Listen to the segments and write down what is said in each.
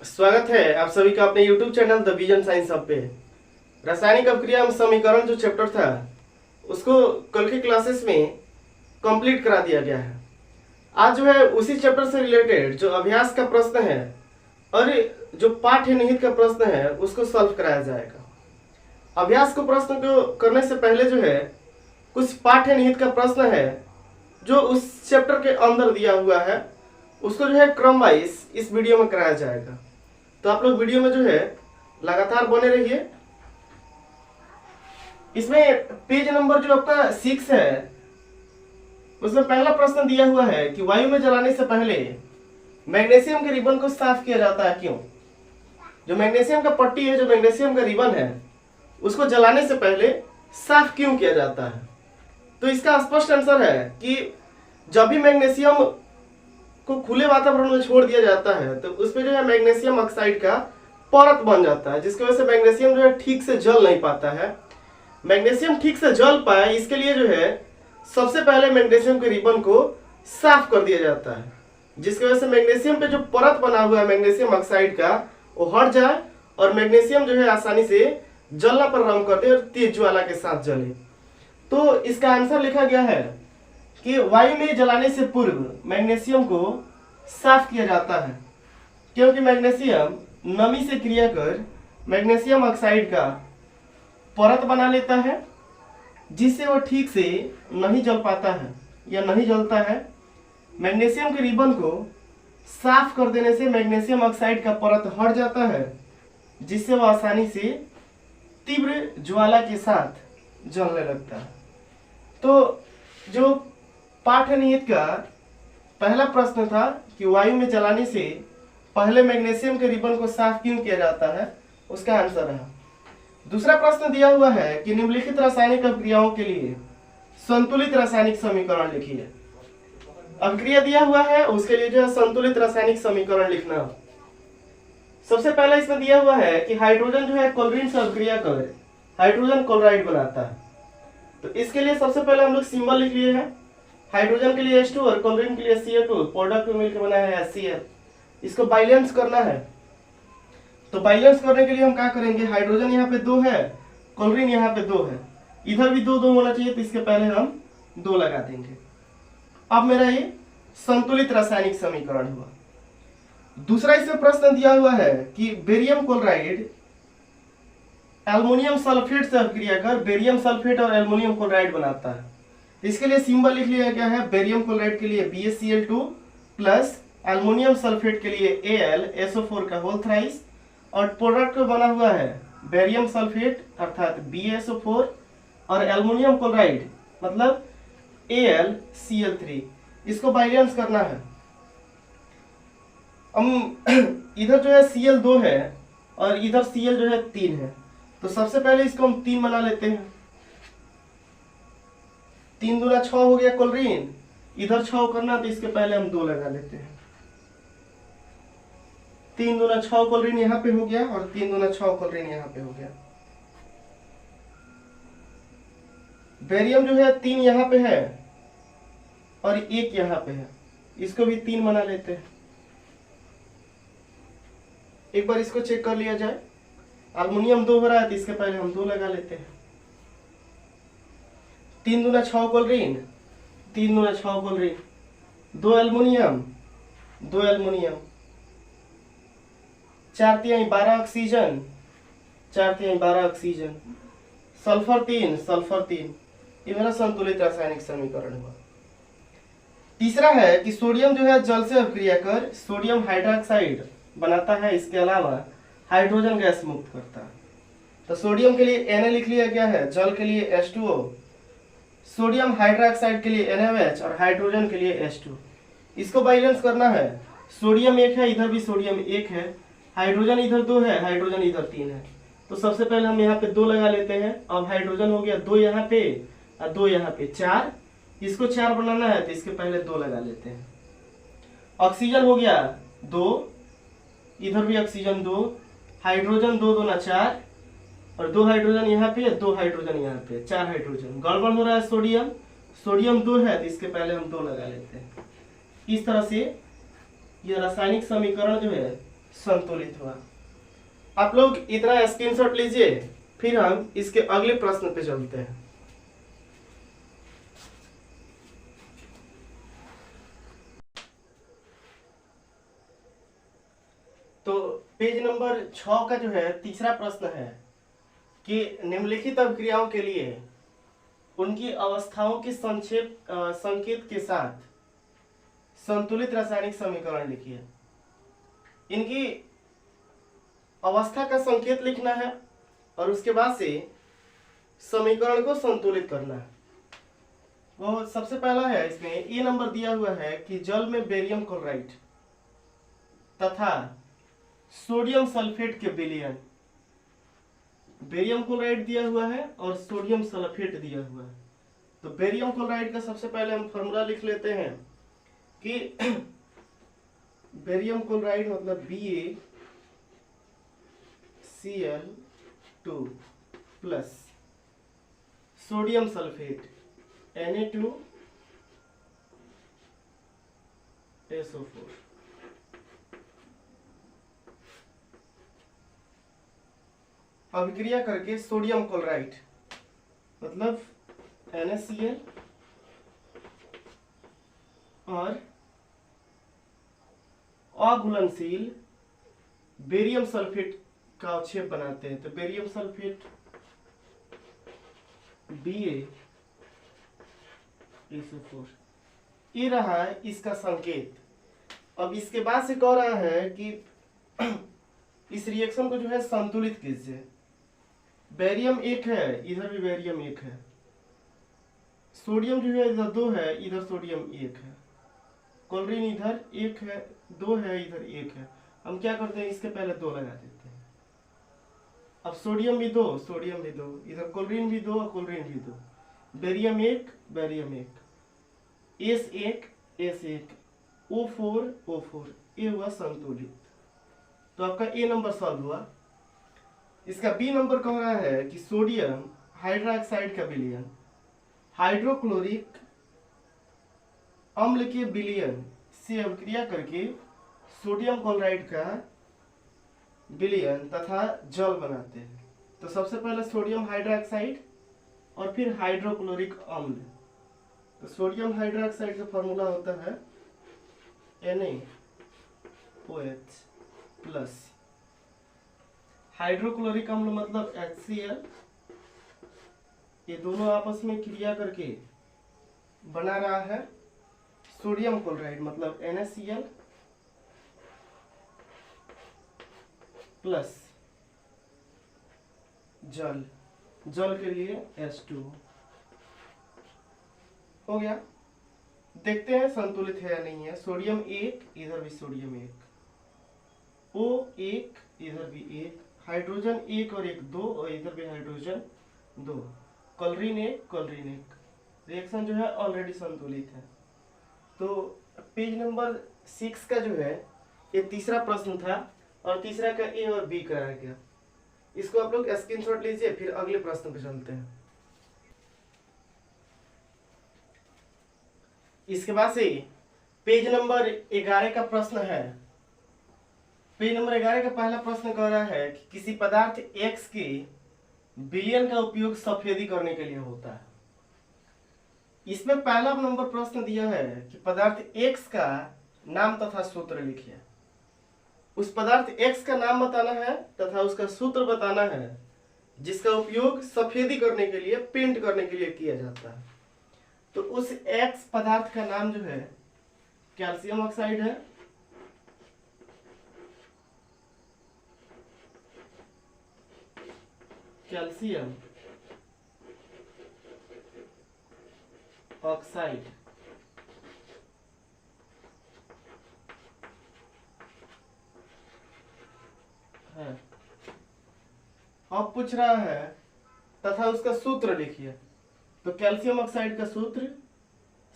स्वागत है आप सभी का अपने YouTube channel the vision science hub पे। रासायनिक अपक्रिया समीकरण जो चैप्टर था उसको कल के क्लासेस में कंप्लीट करा दिया गया है। आज जो है उसी चैप्टर से रिलेटेड जो अभ्यास का प्रश्न है और जो पाठ्य निहित का प्रश्न है उसको सॉल्व कराया जाएगा। अभ्यास को प्रश्न को करने से पहले जो है कुछ पाठ्य निहित का प्रश्न है जो उस चैप्टर के अंदर दिया हुआ है, उसको जो है क्रम वाइज इस वीडियो में कराया जाएगा। तो आप लोग वीडियो में जो है लगातार बने रहिए। इसमें पेज नंबर जो आपका 6 है उसमें पहला प्रश्न दिया हुआ है कि वायु में जलाने से पहले मैग्नीशियम के रिबन को साफ किया जाता है क्यों। जो मैग्नीशियम का पट्टी है, जो मैग्नीशियम का रिबन है, उसको जलाने से पहले साफ क्यों किया जाता है। तो इसका स्पष्ट आंसर है कि जब भी मैग्नीशियम को खुले वातावरण में छोड़ दिया जाता है तो उसमें जो है मैग्नीशियम ऑक्साइड का परत बन जाता है, जिसकी वजह से मैग्नीशियम जो है ठीक से जल नहीं पाता है। मैग्नीशियम ठीक से जल पाए इसके लिए जो है सबसे पहले मैग्नीशियम के रिबन को साफ कर दिया जाता है, जिसकी वजह से मैग्नीशियम पे जो परत बना हुआ है मैग्नीशियम ऑक्साइड का वो हट जाए और मैग्नीशियम जो है आसानी से जलना प्रारंभ कर दे और तेज ज्वाला के साथ जले। तो इसका आंसर लिखा गया है कि वायु में जलाने से पूर्व मैग्नीशियम को साफ किया जाता है, क्योंकि मैग्नीशियम नमी से क्रिया कर मैग्नीशियम ऑक्साइड का परत बना लेता है, जिससे वो ठीक से नहीं जल पाता है या नहीं जलता है। मैग्नीशियम के रिबन को साफ कर देने से मैग्नीशियम ऑक्साइड का परत हट जाता है, जिससे वो आसानी से तीव्र ज्वाला के साथ जलने लगता है। तो जो पाठ्य निहित का पहला प्रश्न था कि वायु में जलाने से पहले मैग्नीशियम के रिबन को साफ क्यों किया जाता है, उसका आंसर है। दूसरा प्रश्न दिया हुआ है कि निम्नलिखित रासायनिक अभिक्रियाओं के लिए संतुलित रासायनिक समीकरण लिखिए। अभिक्रिया दिया हुआ है उसके लिए जो है संतुलित रासायनिक समीकरण लिखना। सबसे पहले इसमें दिया हुआ है कि हाइड्रोजन जो है क्लोरीन से अभिक्रिया कर हाइड्रोजन क्लोराइड बनाता है। तो इसके लिए सबसे पहले हम लोग सिंबल लिख लिए हैं। हाइड्रोजन के लिए H2 और क्लोरीन के लिए Cl2, प्रोडक्ट में मिलकर बना है HCl। इसको बैलेंस करना है। तो बैलेंस करने के लिए हम क्या करेंगे, हाइड्रोजन यहाँ पे 2 है, क्लोरीन यहाँ पे 2 है, इधर भी 2 2 होना चाहिए, तो इसके पहले हम 2 लगा देंगे। अब मेरा ये संतुलित रासायनिक समीकरण हुआ। दूसरा इसमें प्रश्न दिया हुआ है कि बेरियम क्लोराइड एल्युमिनियम सल्फेट से अभिक्रिया कर बेरियम सल्फेट और एल्युमिनियम क्लोराइड बनाता है। इसके लिए सिंबल लिख लिया गया है। बेरियम क्लोराइड के लिए BaCl2 प्लस एल्युमिनियम सल्फेट के लिए AlSO4 का होल थ्राइस, और प्रोडक्ट में बना हुआ है बेरियम सल्फेट अर्थात BaSO4 और एल्युमिनियम क्लोराइड मतलब AlCl3। इसको बैलेंस करना है। हम इधर जो है Cl2 है और इधर Cl जो है 3 है, तो सबसे पहले इसको हम 3 बना लेते हैं। 3 दूना 6 हो गया क्लोरीन, इधर 6 करना तो इसके पहले हम 2 लगा लेते हैं। 3 दूना 6 क्लोरीन यहाँ पे हो गया और 3 दूना 6 क्लोरीन यहाँ पे हो गया। बेरियम जो है 3 यहाँ पे है और 1 यहाँ पे है, इसको भी 3 बना लेते हैं। एक बार इसको चेक कर लिया जाए। एल्युमिनियम 2 हो रहा है तो इसके पहले हम 2 लगा लेते हैं। 3 दूना 6 क्लोरीन, 3 दूना 6 क्लोरीन, 2 एल्युमिनियम, 2 एल्युमिनियम, 4 तिहाई 12 ऑक्सीजन, 4 तिहाई 12 ऑक्सीजन, सल्फर 3, सल्फर 3। ये मेरा संतुलित रासायनिक समीकरण हुआ। तीसरा है कि सोडियम जो है जल से अभिक्रिया कर सोडियम हाइड्रोक्साइड बनाता है, इसके अलावा हाइड्रोजन गैस मुक्त करता है। तो सोडियम के लिए Na लिख लिया गया है, जल के लिए H2O, सोडियम हाइड्रोक्साइड के लिए NaOH और हाइड्रोजन के लिए H2। इसको बैलेंस करना है। सोडियम 1 है, इधर भी सोडियम 1 है, हाइड्रोजन इधर 2 है, हाइड्रोजन इधर 3 है। तो सबसे पहले हम यहाँ पे 2 लगा लेते हैं। अब हाइड्रोजन हो गया 2 यहाँ पे और 2 यहाँ पे, 4। इसको 4 बनाना है तो इसके पहले 2 लगा लेते हैं। ऑक्सीजन हो गया 2, इधर भी ऑक्सीजन 2, हाइड्रोजन 2 दूना 4 और 2 हाइड्रोजन यहाँ पे, 2 हाइड्रोजन यहाँ पे, 4 हाइड्रोजन। गड़बड़ हो रहा है सोडियम, सोडियम 2 है तो इसके पहले हम 2 लगा लेते हैं। इस तरह से ये रासायनिक समीकरण जो है संतुलित हुआ। आप लोग इतना स्क्रीनशॉट लीजिए, फिर हम इसके अगले प्रश्न पे चलते हैं। तो पेज नंबर 6 का जो है तीसरा प्रश्न है कि निम्नलिखित अभिक्रियाओं के लिए उनकी अवस्थाओं के संकेत के साथ संतुलित रासायनिक समीकरण लिखिए। इनकी अवस्था का संकेत लिखना है और उसके बाद से समीकरण को संतुलित करना है। वो सबसे पहला है, इसमें ए नंबर दिया हुआ है कि जल में बेरियम क्लोराइड तथा सोडियम सल्फेट के विलयन। बेरियम क्लोराइड दिया हुआ है और सोडियम सल्फेट दिया हुआ है। तो बेरियम क्लोराइड का सबसे पहले हम फॉर्मूला लिख लेते हैं कि बेरियम क्लोराइड मतलब BaCl2 plus sodium sulphate Na2SO4। अभिक्रिया करके सोडियम क्लोराइड मतलब NaCl और अघुलनशील बेरियम सल्फेट का अवक्षेप बनाते हैं। तो बेरियम सल्फेट BaSO4 ये रहा है इसका संकेत। अब इसके बाद से कह रहा है कि इस रिएक्शन को जो है संतुलित कीजिए। बेरियम 1 है, इधर भी बेरियम 1 है, सोडियम जो है इधर 2 है, इधर सोडियम 1 है, क्लोरीन इधर 1 है, 2 है, इधर 1 है। हम क्या करते हैं, इसके पहले 2 लगा देते हैं। अब सोडियम भी 2, सोडियम भी 2, इधर क्लोरीन भी 2, क्लोरीन भी 2, barium 1, barium 1, S1, S1, O4, O4, ये हुआ संतुलित। तो आपका ए नंबर सॉल्व हुआ। इसका बी नंबर कह रहा है कि सोडियम हाइड्रोक्साइड का विलयन हाइड्रोक्लोरिक अम्ल के विलयन से अभिक्रिया करके सोडियम क्लोराइड का विलयन तथा जल बनाते हैं। तो सबसे पहले सोडियम हाइड्रोक्साइड और फिर हाइड्रोक्लोरिक अम्ल। तो सोडियम हाइड्रोक्साइड का फॉर्मूला होता है NaOH प्लस हाइड्रोक्लोरिक अम्ल मतलब HCl। ये दोनों आपस में क्रिया करके बना रहा है सोडियम क्लोराइड मतलब NaCl प्लस जल, जल के लिए H2 हो गया। देखते हैं संतुलित है या नहीं है। सोडियम 1, इधर भी सोडियम 1, O1, इधर भी 1, हाइड्रोजन 1 और 1 2, और इधर भी हाइड्रोजन 2, क्लोरीन 1, क्लोरीन 1। रिएक्शन जो है ऑलरेडी संतुलित है। तो पेज नंबर 6 का जो है ये तीसरा प्रश्न था और तीसरा का ए और बी कराया गया। इसको आप लोग स्क्रीनशॉट लीजिए, फिर अगले प्रश्न पे चलते हैं। इसके बाद से पेज नंबर 11 का प्रश्न है। पेज नंबर 11 का पहला प्रश्न कह रहा है कि किसी पदार्थ X के विलयन का उपयोग सफेदी करने के लिए होता है। इसमें पहला नंबर प्रश्न दिया है कि पदार्थ X का नाम तथा सूत्र लिखिए। उस पदार्थ X का नाम बताना है तथा उसका सूत्र बताना है जिसका उपयोग सफेदी करने के लिए, पेंट करने के लिए किया जाता है। तो उस X पदार्थ का नाम जो है कैल्शियम ऑक्साइड है। कैल्शियम ऑक्साइड है। अब पूछ रहा है तथा उसका सूत्र लिखिए। तो कैल्शियम ऑक्साइड का सूत्र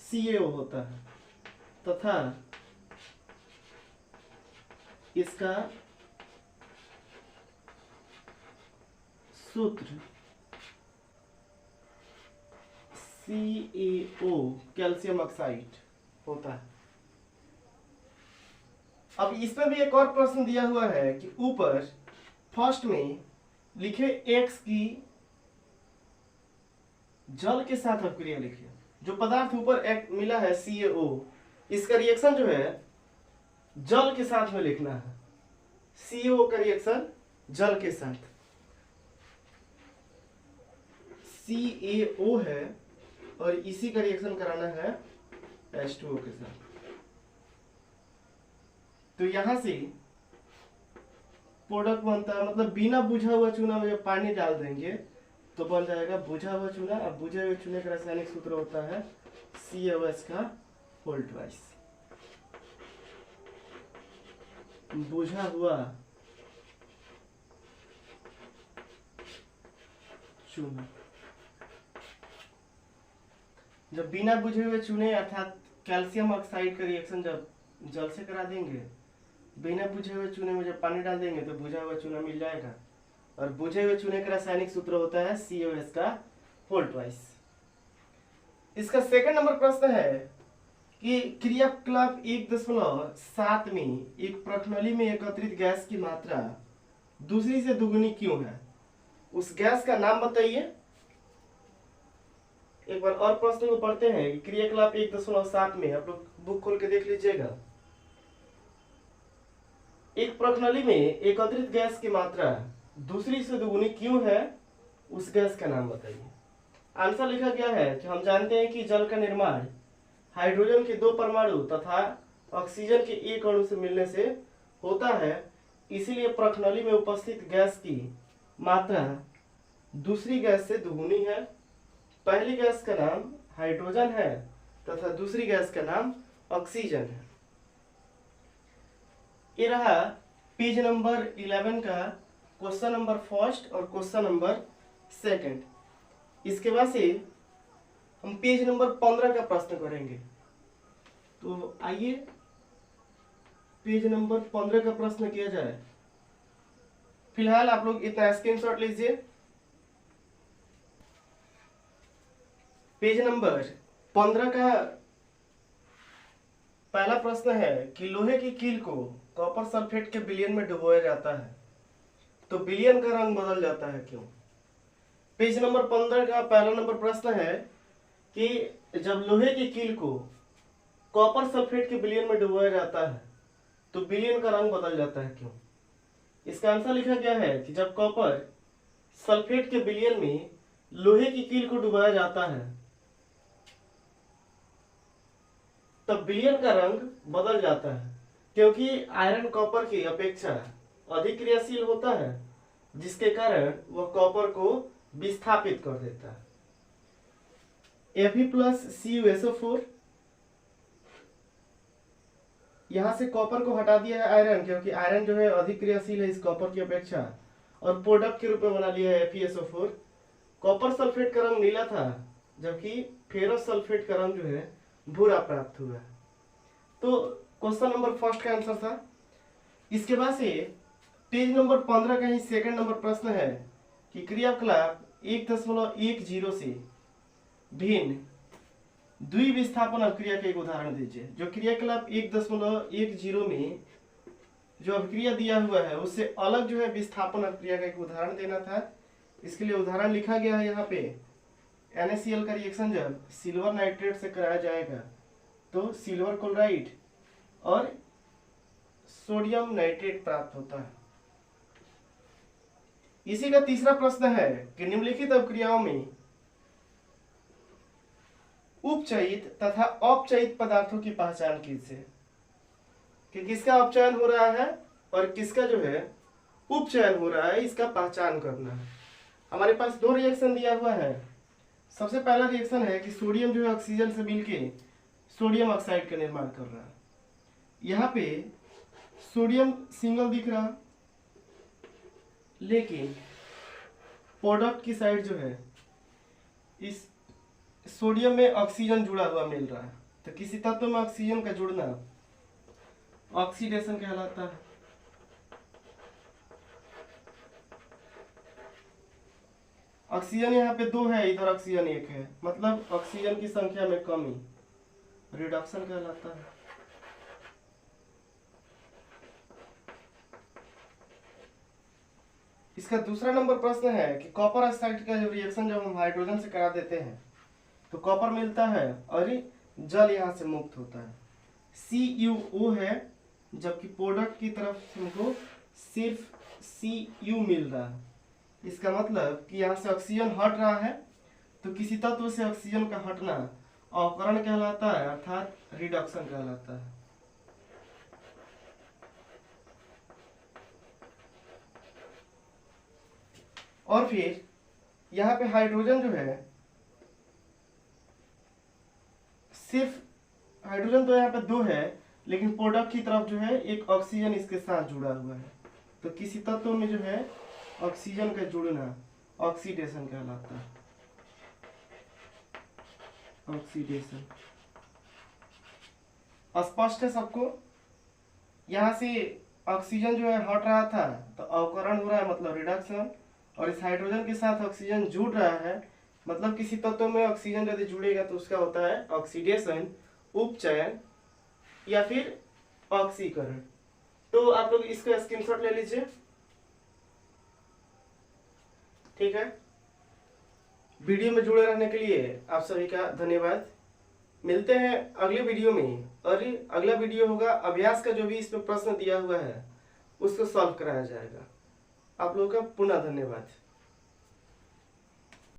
CaO होता है तथा इसका सूत्र CaO कैल्शियम ऑक्साइड होता है। अब इसमें भी एक और प्रश्न दिया हुआ है कि ऊपर फर्स्ट में लिखे एक्स की जल के साथ अपक्रिया लिखिए। जो पदार्थ ऊपर एक मिला है CaO, इसका रिएक्शन जो है जल के साथ में लिखना है। CaO का रिएक्शन जल के साथ, CaO है और इसी का रिएक्शन कराना है H2O के साथ। तो यहां से प्रोडक्ट बनता है, मतलब बिना बुझा हुआ चूना में जब पानी डाल देंगे तो बन जाएगा बुझा हुआ चूना। अब बुझे हुए चूने का रासायनिक सूत्र होता है CaOH का होल ट्वाइस। बुझा हुआ चूना, जब बिना बुझे हुए चूने अर्थात कैल्शियम ऑक्साइड का रिएक्शन जब जल से करा देंगे, बिना बुझे हुए चूने में जब पानी डाल देंगे तो बुझा हुआ चूना मिल जाएगा। और बुझे हुए चूने का रासायनिक सूत्र होता है CaOH का होल ट्वाइस। इसका सेकंड नंबर प्रश्न है कि क्रियाकलाप 1.7 में एक प्रखनली में एकत्रित गैस की मात्रा दूसरी से दुगुनी क्यों है? उस गैस का नाम बताइए। एक बार और प्रश्न को पढ़ते हैं कि क्रियाकलाप 1.7 में, आप लोग बुक खोल के देख लीजिएगा। एक प्रखनली में एकत्रित गैस की मात्रा दूसरी से दुगुनी क्यों है, उस गैस का नाम बताइए। आंसर लिखा गया है कि हम जानते हैं कि जल का निर्माण हाइड्रोजन के 2 परमाणु तथा ऑक्सीजन के 1 अणु से मिलने से होता है, इसीलिए प्रखनली में उपस्थित गैस की मात्रा दूसरी गैस से दुगुनी है। पहली गैस का नाम हाइड्रोजन है तथा दूसरी गैस का नाम ऑक्सीजन है। ये रहा पेज नंबर 11 का क्वेश्चन नंबर फर्स्ट और क्वेश्चन नंबर सेकंड। इसके बाद से हम पेज नंबर 15 का प्रश्न करेंगे। तो आइए पेज नंबर 15 का प्रश्न किया जाए। फिलहाल आप लोग इतना स्क्रीनशॉट लीजिए। पेज नंबर 15 का पहला प्रश्न है कि लोहे की कील को कॉपर सल्फेट के विलयन में डुबोया जाता है तो विलयन का रंग बदल जाता है क्यों? पेज नंबर 15 का पहला नंबर प्रश्न है कि जब लोहे की कील को कॉपर सल्फेट के विलयन में डुबोया जाता है तो विलयन का रंग बदल जाता है क्यों? इसका आंसर लिखा गया है कि जब कॉपर सल्फेट के विलयन में लोहे की कील को डुबाया जाता है तब विलयन का रंग बदल जाता है, क्योंकि आयरन कॉपर की अपेक्षा अधिक क्रियाशील होता है, जिसके कारण वह कॉपर को विस्थापित कर देता है। Fe+CuSO4, यहां से कॉपर को हटा दिया है आयरन, क्योंकि आयरन जो है अधिक क्रियाशील है इस कॉपर की अपेक्षा, और प्रोडक्ट के रूप में बना लिया है FeSO4। कॉपर सल्फेट का रंग नीला था जबकि फेरस सल्फेट का रंग जो है भूरा प्राप्त हुआ। तो क्वेश्चन नंबर फर्स्ट का आंसर था। इसके बाद से पेज नंबर 15 का ही सेकंड नंबर प्रश्न है कि क्रियाकलाप 1.10 से भिन्न द्विविस्थापन अभिक्रिया का एक उदाहरण दीजिए। जो क्रियाकलाप 1.10 में जो अभिक्रिया दिया हुआ है उससे अलग जो है विस्थापन अभिक्रिया का एक उदाहरण देना था। इसके लिए उदाहरण लिखा गया है यहाँ पे। NaCl का रिएक्शन जब सिल्वर नाइट्रेट से कराया जाएगा तो सिल्वर क्लोराइड और सोडियम नाइट्रेट प्राप्त होता है। इसी का तीसरा प्रश्न है कि निम्नलिखित अभिक्रियाओं में उपचयित तथा अपचयित पदार्थों की पहचान कीजिए। कि किसका अपचयन हो रहा है और किसका जो है उपचयन हो रहा है, इसका पहचान करना है। हमारे पास 2 रिएक्शन दिया हुआ है। सबसे पहला रिएक्शन है कि सोडियम जो है ऑक्सीजन से मिलके सोडियम ऑक्साइड का निर्माण कर रहा है। यहाँ पे सोडियम सिंगल दिख रहा, लेकिन प्रोडक्ट की साइड जो है इस सोडियम में ऑक्सीजन जुड़ा हुआ मिल रहा है। तो किसी तत्व में ऑक्सीजन का जुड़ना ऑक्सीडेशन कहलाता है। ऑक्सीजन यहाँ पे 2 है, इधर ऑक्सीजन 1 है, मतलब ऑक्सीजन की संख्या में कमी रिडक्शन कहलाता है। इसका दूसरा नंबर प्रश्न है कि कॉपर ऑक्साइड का जो रिएक्शन जब हम हाइड्रोजन से करा देते हैं तो कॉपर मिलता है और ये जल यहाँ से मुक्त होता है, CuO है, जबकि प्रोडक्ट की तरफ हमको सिर्फ Cu मिल रहा है। इसका मतलब कि यहाँ से ऑक्सीजन हट रहा है, तो किसी तत्व से ऑक्सीजन का हटना अवकरण कहलाता है, अर्थात रिडक्शन कहलाता है। और फिर यहाँ पे हाइड्रोजन जो है, सिर्फ हाइड्रोजन तो यहाँ पे 2 है, लेकिन प्रोडक्ट की तरफ जो है एक ऑक्सीजन इसके साथ जुड़ा हुआ है, तो किसी तत्व में जो है ऑक्सीजन का जुड़ना ऑक्सीडेशन कहलाता है। ऑक्सीडेशन स्पष्ट है सबको? यहाँ से ऑक्सीजन जो है हट रहा था तो अवकरण हो रहा है, मतलब रिडक्शन, और इस हाइड्रोजन के साथ ऑक्सीजन जुड़ रहा है, मतलब किसी तत्व में ऑक्सीजन यदि जुड़ेगा तो उसका होता है ऑक्सीडेशन, उपचयन या फिर ऑक्सीकरण। तो आप लोग इसका स्क्रीनशॉट ले लीजिए, ठीक है। वीडियो में जुड़े रहने के लिए आप सभी का धन्यवाद। मिलते हैं अगले वीडियो में, और अगला वीडियो होगा अभ्यास का, जो भी इसमें प्रश्न दिया हुआ है उसको सॉल्व कराया जाएगा। आप लोगों का पुनः धन्यवाद।